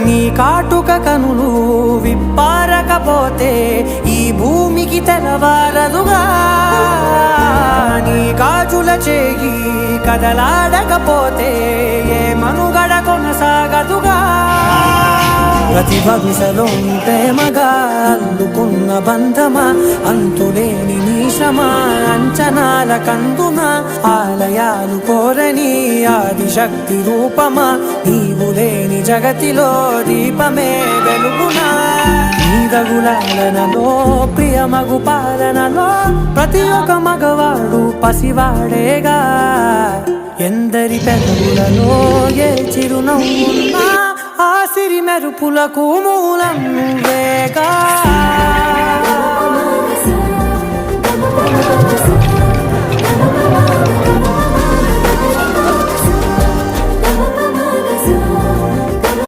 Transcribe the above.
నీ కాటుక కనులు విప్పారకపోతే ఈ భూమికి తెలవారదుగా నీ గాజుల చేయి కదలాడకపోతే ఏ మనుగడ కొనసాగదుగా ప్రతిభ దిశలోని ప్రేమగా అల్లుకున్న బంధమా అంతులేని నీశమా అంచనాల కందున ఆలయాలు కోరని ఆదిశక్తి రూపమా నీవు లేని జగతిలో దీపమే వెలుగునా నీదగులాలనలో ప్రియమగు పాలనలో ప్రతి ఒక్క మగవాడు పసివాడేగా ఎందరి పెదవులలో ఏ చిరునవ్వున్నా ఆ సిరి మెరుపులకు మూలం నువ్వేగా